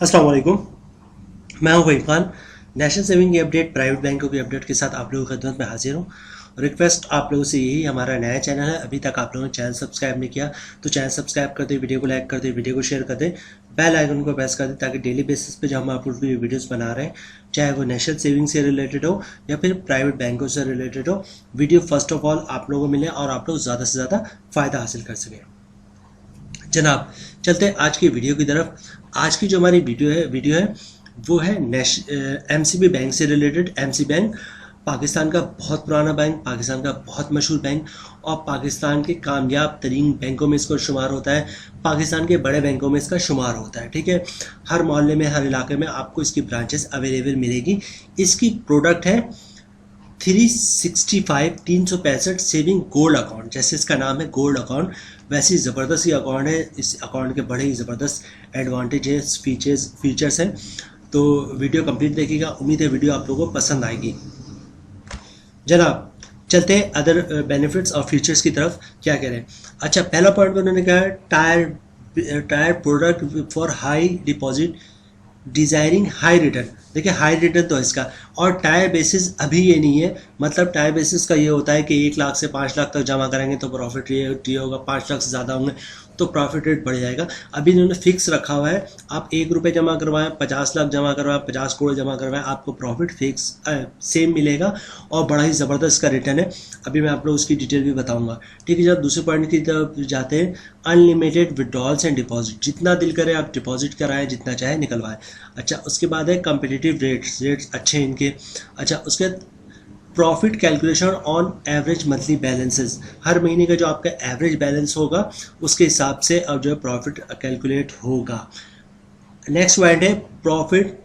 अस्सलाम वालेकुम। मैं हूं फ़हीम खान। नेशनल सेविंग की अपडेट, प्राइवेट बैंकों की अपडेट के साथ आप लोगों की खिदमत में हाजिर हूं। रिक्वेस्ट आप लोगों से यही, हमारा नया चैनल है, अभी तक आप लोगों ने चैनल सब्सक्राइब नहीं किया तो चैनल सब्सक्राइब कर दें, वीडियो को लाइक कर दें, वीडियो को शेयर कर दें, बेल आइकन को प्रेस कर दें ताकि डेली बेसिस पे जो हम आप लोग वीडियोज़ बना रहे हैं, चाहे वो नेशनल सेविंग से रिलेटेड हो या फिर प्राइवेट बैंकों से रिलेटेड हो, वीडियो फर्स्ट ऑफ ऑल आप लोगों को मिले और आप लोग ज़्यादा से ज़्यादा फ़ायदा हासिल कर सकें। जनाब, चलते हैं आज की वीडियो की तरफ। आज की जो हमारी वीडियो है वो है एमसीबी बैंक से रिलेटेड। एमसीबी बैंक पाकिस्तान का बहुत पुराना बैंक, पाकिस्तान का बहुत मशहूर बैंक और पाकिस्तान के कामयाब तरीन बैंकों में इसको शुमार होता है, पाकिस्तान के बड़े बैंकों में इसका शुमार होता है। ठीक है, हर मोहल्ले में, हर इलाके में आपको इसकी ब्रांचेस अवेलेबल मिलेगी। इसकी प्रोडक्ट है 365 सेविंग गोल्ड अकाउंट। जैसे इसका नाम है गोल्ड अकाउंट, वैसे ही ज़बरदस्त ही अकाउंट है। इस अकाउंट के बड़े ही ज़बरदस्त एडवांटेजेस फीचर्स हैं। तो वीडियो कंप्लीट देखिएगा, उम्मीद है वीडियो आप लोगों को पसंद आएगी। जनाब, चलते हैं अदर बेनिफिट्स और फीचर्स की तरफ। क्या कह रहे हैं? अच्छा, पहला पॉइंट उन्होंने कहा tyre product for high deposit desiring high return. देखिए, हाई रिटर्न तो इसका, और टायर बेसिस अभी ये नहीं है। मतलब टायर बेसिस का ये होता है कि 1 लाख से 5 लाख तक जमा करेंगे तो प्रॉफिट ये होगा, 5 लाख से ज़्यादा होंगे तो प्रॉफिट रेट बढ़ जाएगा। अभी इन्होंने फिक्स रखा हुआ है, आप 1 रुपये जमा करवाएं, 50 लाख जमा करवाएं, 50 करोड़ जमा करवाएं, आपको प्रॉफिट फिक्स सेम मिलेगा और बड़ा ही ज़बरदस्त का रिटर्न है। अभी मैं आप लोग उसकी डिटेल भी बताऊंगा। ठीक है, जब दूसरे पॉइंट की तरफ जाते हैं, अनलिमिटेड विड्रॉल्स एंड डिपॉजिट। जितना दिल करे आप डिपॉजिट कराएं, जितना चाहे निकलवाएं। अच्छा, उसके बाद है कंपिटिटिव रेट्स अच्छे हैं इनके। अच्छा, उसके profit calculation on average monthly balances. हर महीने का जो आपका एवरेज बैलेंस होगा उसके हिसाब से अब जो है प्रॉफिट कैलकुलेट होगा। नेक्स्ट पॉइंट है profit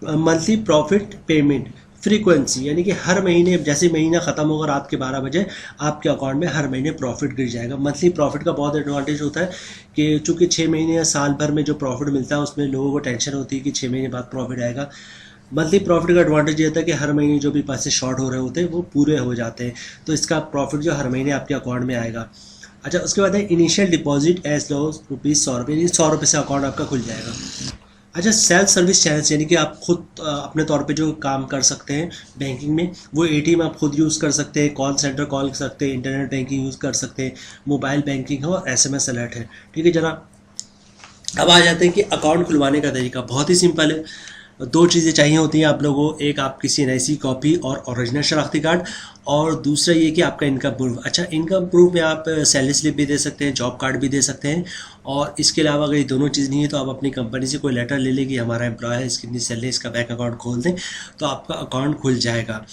monthly profit payment frequency, यानी कि हर महीने, जैसे महीना ख़त्म होगा रात के 12 बजे, आपके अकाउंट में हर महीने प्रॉफिट गिर जाएगा। मंथली प्रॉफिट का बहुत एडवांटेज होता है कि चूँकि 6 महीने या साल भर में जो प्रॉफिट मिलता है उसमें लोगों को टेंशन होती है कि 6 महीने बाद प्रॉफिट आएगा। मंथली प्रॉफिट का एडवांटेज ये होता है कि हर महीने जो भी पैसे शॉर्ट हो रहे होते हैं वो पूरे हो जाते हैं, तो इसका प्रॉफिट जो हर महीने आपके अकाउंट में आएगा। अच्छा, उसके बाद है इनिशियल डिपॉजिट एज लो ₹100, 100 रुपये से अकाउंट आपका खुल जाएगा। अच्छा, सेल्फ सर्विस चैनल्स, यानी कि आप खुद अपने तौर पे जो काम कर सकते हैं बैंकिंग में, वो एटीएम आप खुद यूज़ कर सकते हैं, कॉल सेंटर कॉल कर सकते हैं, इंटरनेट बैंकिंग यूज़ कर सकते हैं, मोबाइल बैंकिंग हो, एसएमएस अलर्ट है। ठीक है जनाब, अब आ जाते हैं कि अकाउंट खुलवाने का तरीका बहुत ही सिंपल है। 2 चीज़ें चाहिए होती हैं आप लोगों को, एक आपकी CNIC कॉपी और ओरिजिनल शनाख्ती कार्ड, और दूसरा ये कि आपका इनकम प्रूफ। अच्छा, इनकम प्रूफ में आप सैलरी स्लिप भी दे सकते हैं, जॉब कार्ड भी दे सकते हैं, और इसके अलावा अगर ये दोनों चीज़ नहीं है तो आप अपनी कंपनी से कोई लेटर ले लें कि हमारा एम्प्लॉय है, इसकी इतनी सैलरी, इसका बैंक अकाउंट खोल दें, तो आपका अकाउंट खुल जाएगा।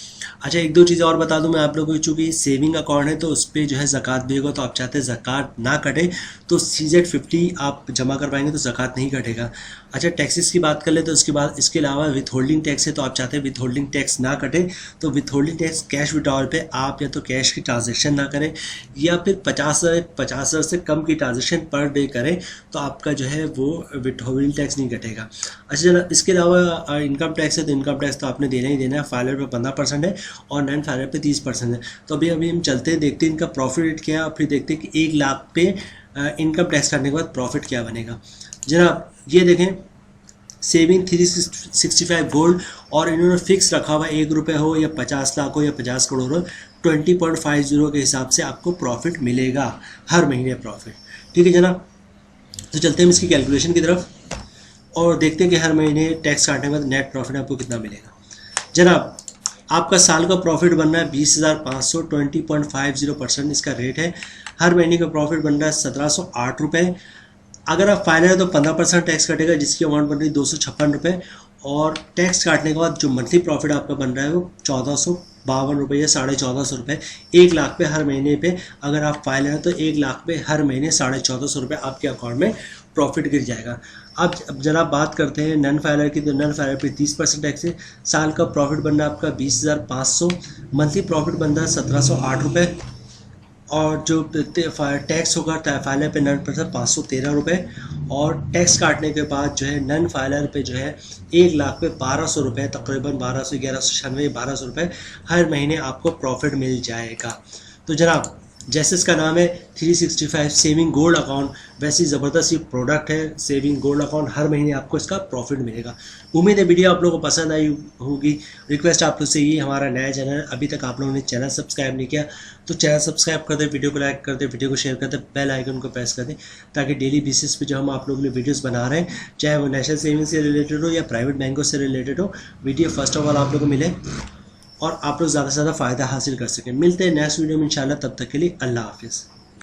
अच्छा, 1-2 चीज़ें और बता दूं मैं आप लोगों को, चूँकि सेविंग अकाउंट है तो उस पर जो है ज़कात भी होगा, तो आप चाहते हैं ज़कात ना कटे तो CZ50 आप जमा करवाएंगे तो ज़कात नहीं कटेगा। अच्छा, टैक्सेस की बात कर ले तो उसके बाद इसके अलावा विथ होल्डिंग टैक्स है, तो आप चाहते हैं विथ होल्डिंग टैक्स ना कटे तो with holding tax cash withdrawal पे आप या तो कैश की ट्रांजैक्शन ना करें या फिर 50,000 से कम की ट्रांजैक्शन पर डे करें तो आपका जो है वो विथ होल्डिंग टैक्स नहीं कटेगा। अच्छा जनाब, इसके अलावा इनकम टैक्स है तो इनकम टैक्स तो आपने देना ही देना है। फाइलर पे 15% है और नॉन फाइलर पे 30% है। तो अभी हम चलते हैं, देखते हैं इनका प्रॉफिट रेट क्या है, फिर देखते हैं कि 1 लाख पे इनकम टैक्स करने के बाद प्रॉफिट क्या बनेगा। जनाब ये देखें, सेविंग 365 गोल्ड, और इन्होंने फिक्स रखा हुआ 1 रुपये हो या 50 लाख हो या 50 करोड़ हो, 20.50 के हिसाब से आपको प्रॉफिट मिलेगा हर महीने प्रॉफिट। ठीक है जनाब, तो चलते हैं इसकी कैलकुलेशन की तरफ और देखते हैं कि हर महीने टैक्स काटने के बाद नेट प्रॉफिट आपको कितना मिलेगा। जनाब, आपका साल का प्रॉफिट बन रहा है 20,500, 20.50% इसका रेट है। हर महीने का प्रॉफिट बन रहा है 1,708 रुपये। अगर आप फाइनल है तो 15% टैक्स कटेगा, जिसकी अमाउंट बन रही है 256 रुपये, और टैक्स काटने के बाद जो मंथली प्रॉफिट आपका बन रहा है वो 1,452 रुपये या 1,450 रुपये। 1 लाख पे हर महीने पे अगर आप फाइल हैं तो 1 लाख पे हर महीने 1,450 रुपये आपके अकाउंट में प्रॉफिट गिर जाएगा। अब जरा बात करते हैं नन फाइलर की, तो नन फाइलर पे 30% टैक्स है। साल का प्रॉफिट बन रहा है आपका 20,500, मंथली प्रॉफिट बन रहा है 1,708 रुपये, और जो टैक्स होगा फाइलर पे नन पर 513 रुपये, और टैक्स काटने के बाद जो है नन फाइलर पे जो है 1 लाख पे 1,200 रुपये, तकरीबन 1,200, 1,196, 1,200 रुपये हर महीने आपको प्रॉफिट मिल जाएगा। तो जनाब जैसे इसका नाम है 365 सेविंग गोल्ड अकाउंट, वैसी ज़बरदस्त ये प्रोडक्ट है सेविंग गोल्ड अकाउंट। हर महीने आपको इसका प्रॉफिट मिलेगा। उम्मीद है वीडियो आप लोगों को पसंद आई होगी। रिक्वेस्ट आप लोग से ये, हमारा नया चैनल, अभी तक आप लोगों ने चैनल सब्सक्राइब नहीं किया तो चैनल सब्सक्राइब कर दें, वीडियो को लाइक कर दें, वीडियो को शेयर कर दें, बेल आइकन को प्रेस कर दें, ताकि डेली बेसिस पे जो हम आप लोगों के लिए वीडियोस बना रहे हैं, चाहे वो नेशनल सेविंग से रिलेटेड हो या प्राइवेट बैंकों से रिलेटेड हो, वीडियो फर्स्ट ऑफ ऑल आप लोगों को मिले और आप लोग ज़्यादा से ज़्यादा फ़ायदा हासिल कर सकें। मिलते हैं नेक्स्ट वीडियो में इंशाल्लाह। तब तक के लिए अल्लाह हाफिज़।